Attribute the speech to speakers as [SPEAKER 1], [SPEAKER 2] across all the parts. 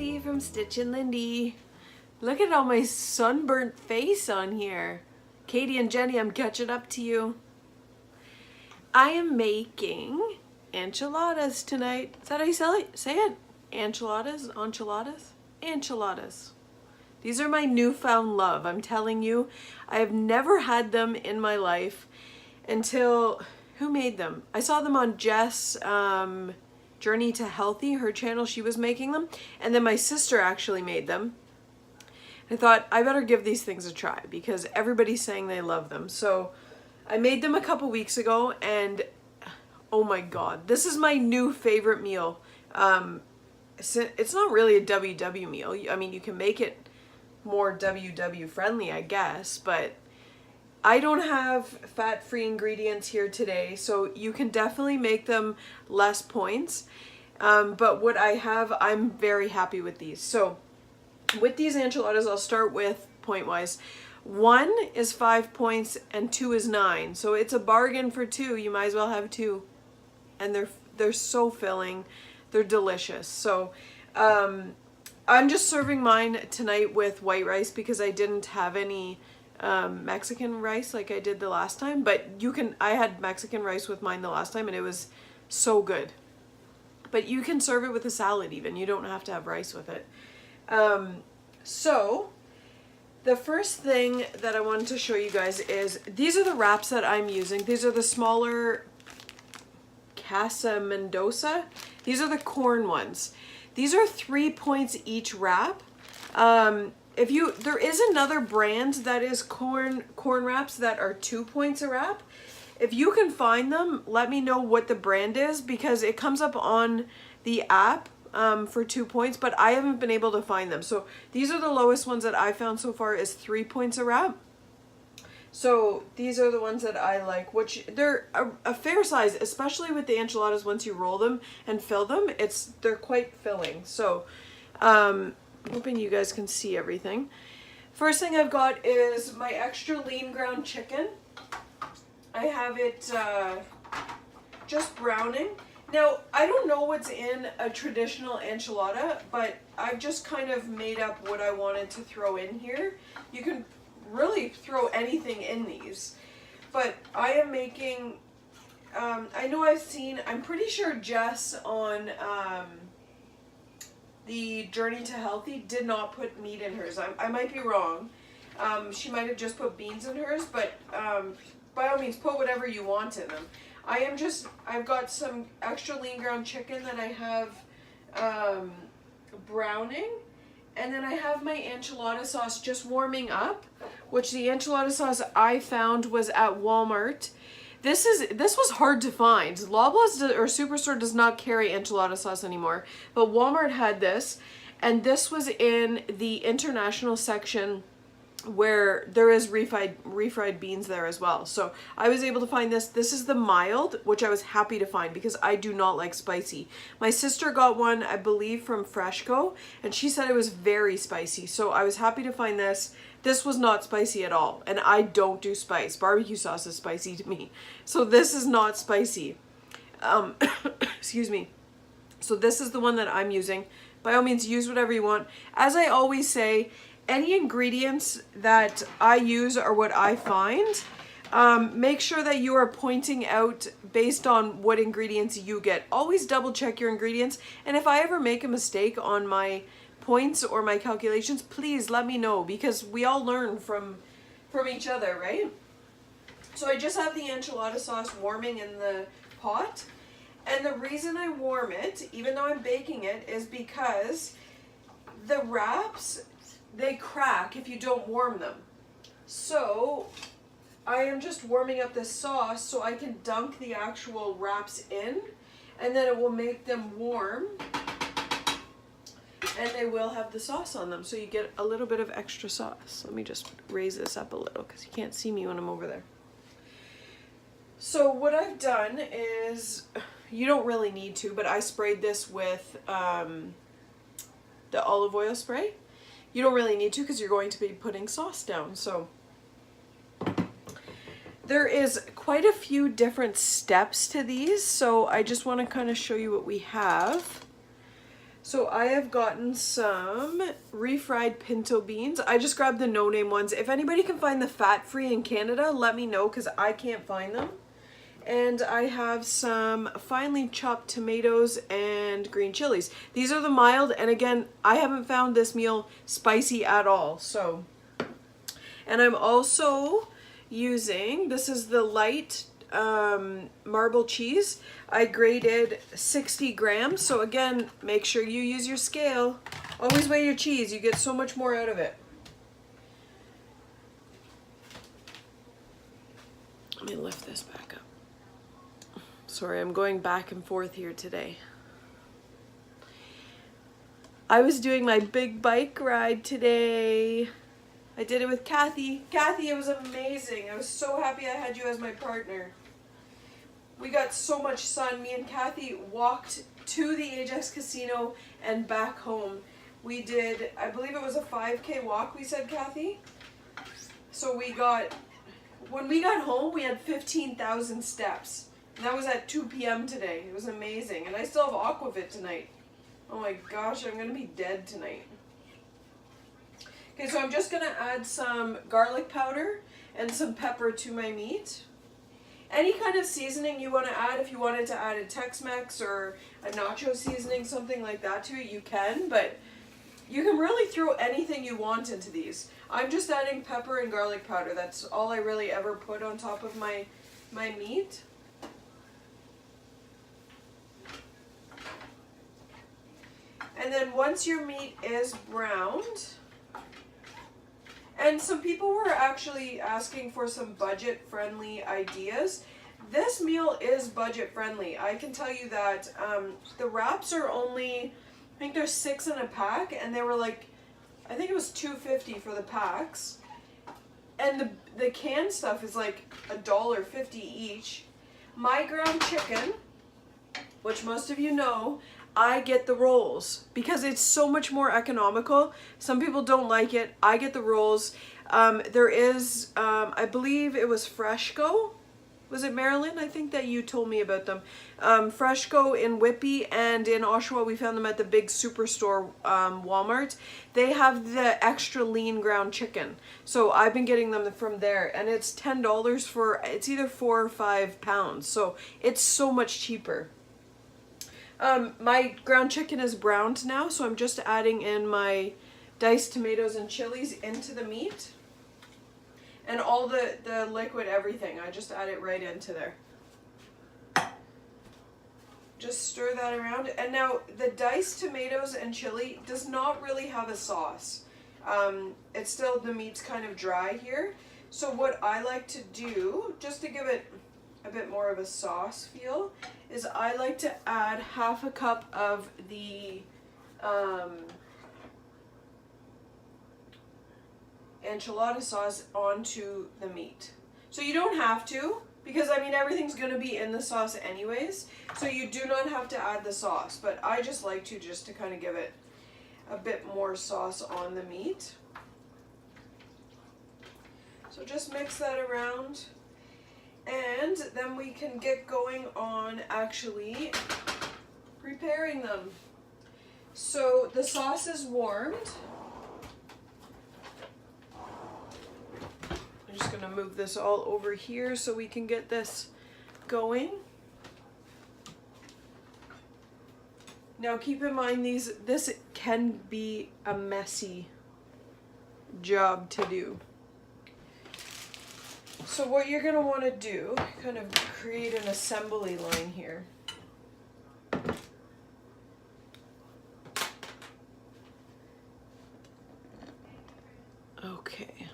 [SPEAKER 1] Lindy from Stitch and Lindy. Look at all my sunburnt face on here. Katie and Jenny, I'm catching up to you. I am making enchiladas tonight. Is that how you say it? Enchiladas? Enchiladas? Enchiladas. These are my newfound love. I'm telling you, I have never had them in my life until, who made them? I saw them on Jess Journey to Healthy, her channel. She was making them, and then my sister actually made them. I thought I better give these things a try because everybody's saying they love them. So I made them a couple weeks ago, and oh my god, this is my new favorite meal. It's not really a WW meal. I mean, you can make it more WW friendly, I guess, but I don't have fat-free ingredients here today, so you can definitely make them less points. But what I have, I'm very happy with these. So with these enchiladas, I'll start with point-wise. 1 is 5 points and 2 is 9. So it's a bargain for 2. You might as well have 2. And they're so filling. They're delicious. So I'm just serving mine tonight with white rice because I didn't have any Mexican rice like I did the last time, but I had Mexican rice with mine the last time and it was so good. But you can serve it with a salad even. You don't have to have rice with it. So the first thing that I wanted to show you guys is these are the wraps that I'm using. These are the smaller Casa Mendoza. These are the corn ones. These are 3 points each wrap. There is another brand that is corn wraps that are 2 points a wrap. If you can find them, let me know what the brand is because it comes up on the app for 2 points, but I haven't been able to find them. So these are the lowest ones that I found so far is 3 points a wrap. So these are the ones that I like, which they're a fair size, especially with the enchiladas. Once you roll them and fill them, they're quite filling. So hoping you guys can see everything. First thing I've got is my extra lean ground chicken. I have it just browning. Now, I don't know what's in a traditional enchilada, but I've just kind of made up what I wanted to throw in here. You can really throw anything in these, but I am making, I know I'm pretty sure Jess on the Journey to Healthy did not put meat in hers. I might be wrong. She might have just put beans in hers, but by all means put whatever you want in them. I've got some extra lean ground chicken that I have browning, and then I have my enchilada sauce just warming up, which the enchilada sauce I found was at Walmart. This was hard to find. Loblaws or Superstore does not carry enchilada sauce anymore, but Walmart had this, and this was in the international section where there is refried beans there as well. So I was able to find this. This is the mild, which I was happy to find because I do not like spicy. My sister got one, I believe, from Freshco, and she said it was very spicy. So I was happy to find this. This was not spicy at all, and I don't do spice. Barbecue sauce is spicy to me. So this is not spicy. Excuse me. So this is the one that I'm using. By all means, use whatever you want. As I always say, any ingredients that I use are what I find. Make sure that you are pointing out based on what ingredients you get. Always double check your ingredients. And if I ever make a mistake on my points or my calculations, please let me know because we all learn from each other, right? So I just have the enchilada sauce warming in the pot. And the reason I warm it, even though I'm baking it, is because the wraps, they crack if you don't warm them. So I am just warming up this sauce so I can dunk the actual wraps in, and then it will make them warm, and they will have the sauce on them. So you get a little bit of extra sauce. Let me just raise this up a little because you can't see me when I'm over there. So what I've done is, you don't really need to, but I sprayed this with the olive oil spray. You don't really need to because you're going to be putting sauce down. So there is quite a few different steps to these. So I just want to kind of show you what we have. So I have gotten some refried pinto beans. I just grabbed the no-name ones. If anybody can find the fat-free in Canada, let me know because I can't find them. And I have some finely chopped tomatoes and green chilies. These are the mild, and again, I haven't found this meal spicy at all. So, and I'm also using, this is the light marble cheese. I grated 60 grams. So again, make sure you use your scale. Always weigh your cheese. You get so much more out of it. Let me lift this back up. Sorry, I'm going back and forth here today. I was doing my big bike ride today. I did it with Kathy. Kathy, it was amazing. I was so happy I had you as my partner. We got so much sun. Me and Kathy walked to the Ajax Casino and back home. We did, I believe it was a 5K walk, we said, Kathy. So when we got home, we had 15,000 steps. And that was at 2 p.m. today. It was amazing. And I still have Aquavit tonight. Oh my gosh, I'm going to be dead tonight. Okay, so I'm just going to add some garlic powder and some pepper to my meat. Any kind of seasoning you want to add, if you wanted to add a Tex-Mex or a nacho seasoning, something like that to it, you can. But you can really throw anything you want into these. I'm just adding pepper and garlic powder. That's all I really ever put on top of my meat. And then once your meat is browned, and some people were actually asking for some budget-friendly ideas. This meal is budget-friendly. I can tell you that the wraps are only, I think there's 6 in a pack, and they were like, I think it was $2.50 for the packs. And the canned stuff is like $1.50 each. My ground chicken, which most of you know, I get the rolls because it's so much more economical. Some people don't like it. I get the rolls. There is, I believe it was Freshco. Was it Maryland? I think that you told me about them. Freshco in Whippy, and in Oshawa we found them at the big superstore, Walmart. They have the extra lean ground chicken. So I've been getting them from there, and it's $10 for, it's either 4 or 5 pounds. So it's so much cheaper. My ground chicken is browned now, so I'm just adding in my diced tomatoes and chilies into the meat. And all the liquid everything, I just add it right into there. Just stir that around. And now the diced tomatoes and chili does not really have a sauce. It's still, the meat's kind of dry here. So what I like to do, just to give it a bit more of a sauce feel, is I like to add half a cup of the enchilada sauce onto the meat. So you don't have to, because I mean everything's going to be in the sauce anyways, so you do not have to add the sauce, but I just like to, just to kind of give it a bit more sauce on the meat. So just mix that around. And then we can get going on actually preparing them. So the sauce is warmed. I'm just going to move this all over here so we can get this going. Now keep in mind this can be a messy job to do. So what you're going to want to do, kind of create an assembly line here. Okay.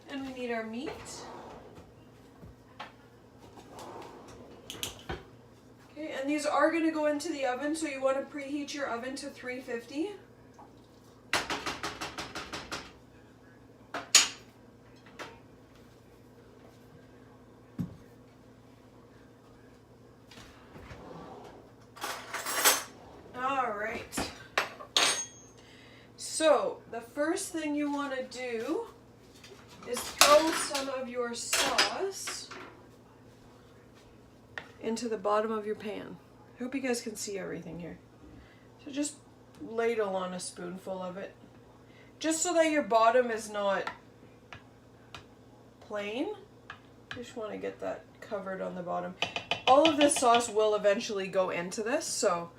[SPEAKER 1] And we need our meat. Okay, and these are going to go into the oven, so you want to preheat your oven to 350. So the first thing you want to do is throw some of your sauce into the bottom of your pan. I hope you guys can see everything here. So just ladle on a spoonful of it. Just so that your bottom is not plain. I just want to get that covered on the bottom. All of this sauce will eventually go into this, so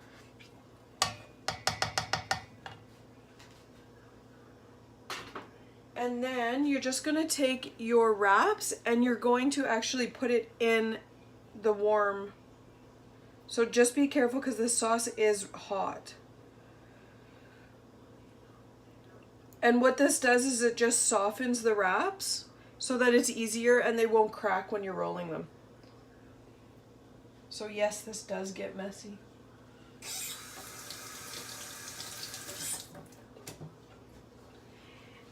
[SPEAKER 1] and then you're just going to take your wraps and you're going to actually put it in the warm. So just be careful because this sauce is hot. And what this does is it just softens the wraps so that it's easier and they won't crack when you're rolling them. So yes, this does get messy.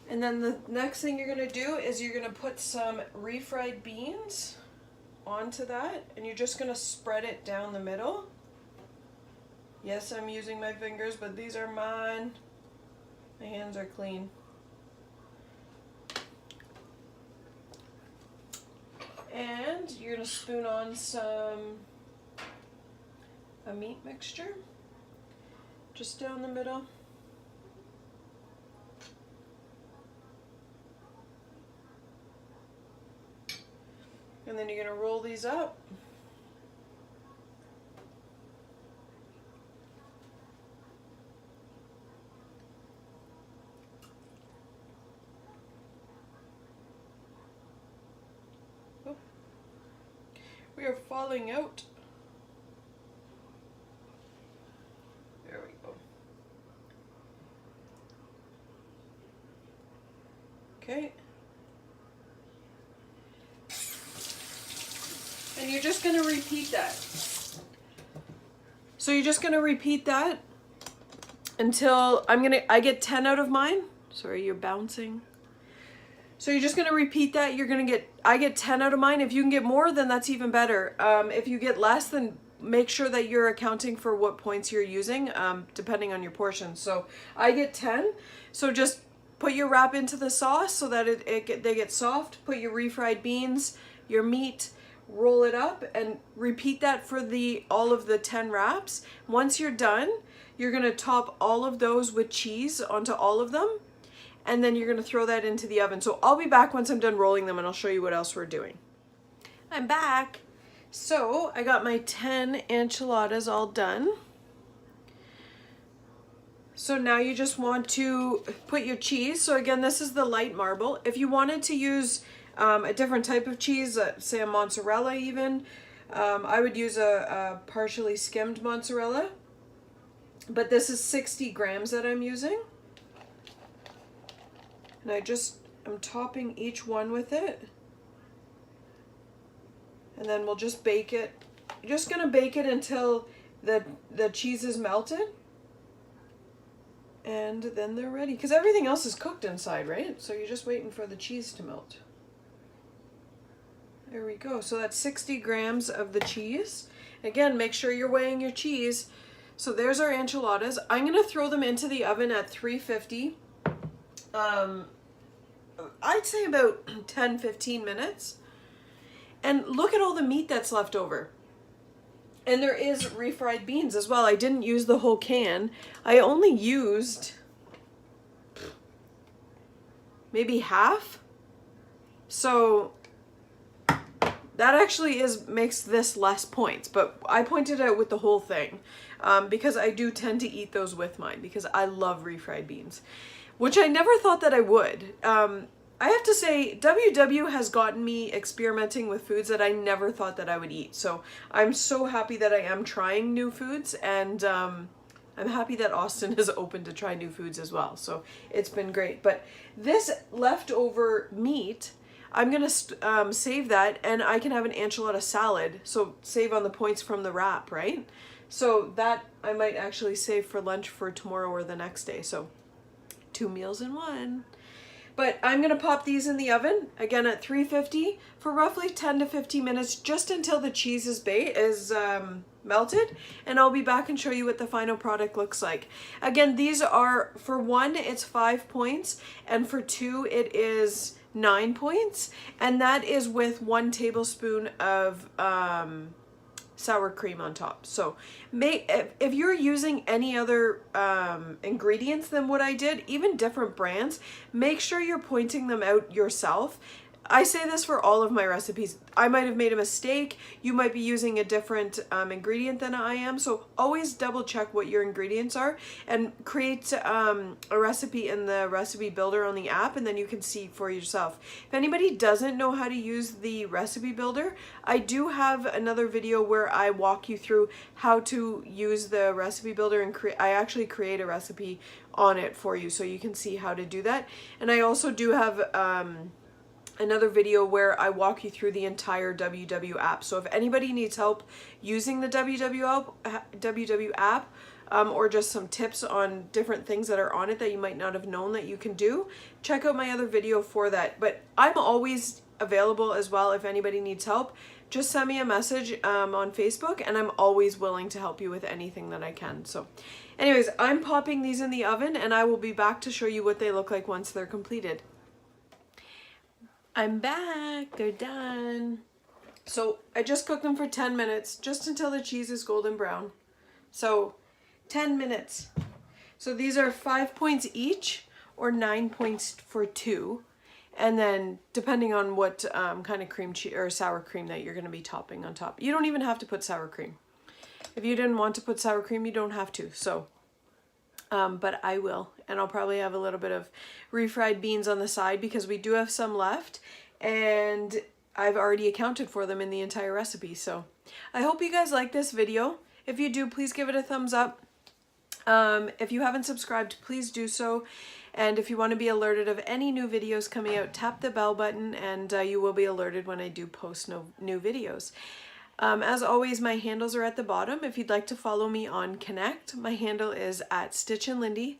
[SPEAKER 1] And then the next thing you're going to do is you're going to put some refried beans onto that, and you're just going to spread it down the middle. Yes, I'm using my fingers, but these are mine. My hands are clean. And you're going to spoon on a meat mixture just down the middle. And then you're going to roll these up. Oh. We are falling out. There we go. Okay. And you're just going to repeat that. So you're just going to repeat that until I get 10 out of mine. Sorry, you're bouncing. So you're just going to repeat that. I get 10 out of mine. If you can get more, then that's even better. If you get less, then make sure that you're accounting for what points you're using, depending on your portion. So I get 10. So just put your wrap into the sauce so that they get soft. Put your refried beans, your meat, roll it up, and repeat that for all of the 10 wraps. Once you're done, you're going to top all of those with cheese onto all of them, and then you're going to throw that into the oven. So I'll be back once I'm done rolling them, and I'll show you what else we're doing. I'm back. So I got my 10 enchiladas all done. So now you just want to put your cheese. So again, this is the light marble. If you wanted to use a different type of cheese, say a mozzarella even, I would use a partially skimmed mozzarella, but this is 60 grams that I'm using. And I'm topping each one with it. And then we'll just bake it. You're just gonna bake it until the cheese is melted. And then they're ready. Because everything else is cooked inside, right? So you're just waiting for the cheese to melt. There we go. So that's 60 grams of the cheese. Again, make sure you're weighing your cheese. So there's our enchiladas. I'm going to throw them into the oven at 350. I'd say about 10-15 minutes. And look at all the meat that's left over. And there is refried beans as well. I didn't use the whole can. I only used maybe half. So that actually makes this less points, but I pointed out with the whole thing because I do tend to eat those with mine because I love refried beans, which I never thought that I would. I have to say, WW has gotten me experimenting with foods that I never thought that I would eat. So I'm so happy that I am trying new foods, and I'm happy that Austin is open to try new foods as well. So it's been great. But this leftover meat, I'm going to save that, and I can have an enchilada salad. So save on the points from the wrap, right? So that I might actually save for lunch for tomorrow or the next day. So 2 meals in one. But I'm going to pop these in the oven, again at 350 for roughly 10 to 15 minutes, just until the cheese is melted. And I'll be back and show you what the final product looks like. Again, these are, for 1, it's 5 points. And for 2, it is 9 points. And that is with 1 tablespoon of sour cream on top. So if you're using any other ingredients than what I did, even different brands, make sure you're pointing them out yourself. I say this for all of my recipes. I might have made a mistake. You might be using a different ingredient than I am. So always double check what your ingredients are and create a recipe in the recipe builder on the app, and then you can see for yourself. If anybody doesn't know how to use the recipe builder, I do have another video where I walk you through how to use the recipe builder, and I actually create a recipe on it for you so you can see how to do that. And I also do have another video where I walk you through the entire WW app. So if anybody needs help using the WW app, or just some tips on different things that are on it that you might not have known that you can do, check out my other video for that. But I'm always available as well if anybody needs help. Just send me a message on Facebook, and I'm always willing to help you with anything that I can. So anyways, I'm popping these in the oven, and I will be back to show you what they look like once they're completed. I'm back, they're done. So I just cooked them for 10 minutes, just until the cheese is golden brown. So 10 minutes. So these are 5 points each, or 9 points for 2. And then depending on what kind of cream cheese or sour cream that you're gonna be topping on top. You don't even have to put sour cream. If you didn't want to put sour cream, you don't have to, so. But I will, and I'll probably have a little bit of refried beans on the side because we do have some left, and I've already accounted for them in the entire recipe. So I hope you guys like this video. If you do, please give it a thumbs up. If you haven't subscribed, please do so. And if you want to be alerted of any new videos coming out, tap the bell button, and you will be alerted when I do post new videos. As always, my handles are at the bottom. If you'd like to follow me on Connect, my handle is @StitchandLindy.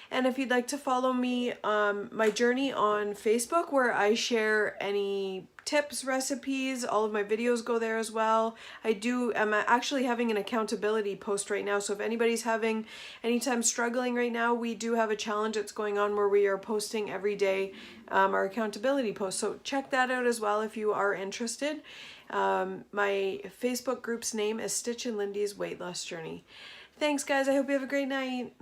[SPEAKER 1] And if you'd like to follow me, my journey on Facebook, where I share any tips, recipes, all of my videos go there as well. I'm actually having an accountability post right now. So if anybody's having anytime struggling right now, we do have a challenge that's going on where we are posting every day our accountability post. So check that out as well if you are interested. My Facebook group's name is Stitch and Lindy's Weight Loss Journey. Thanks, guys. I hope you have a great night.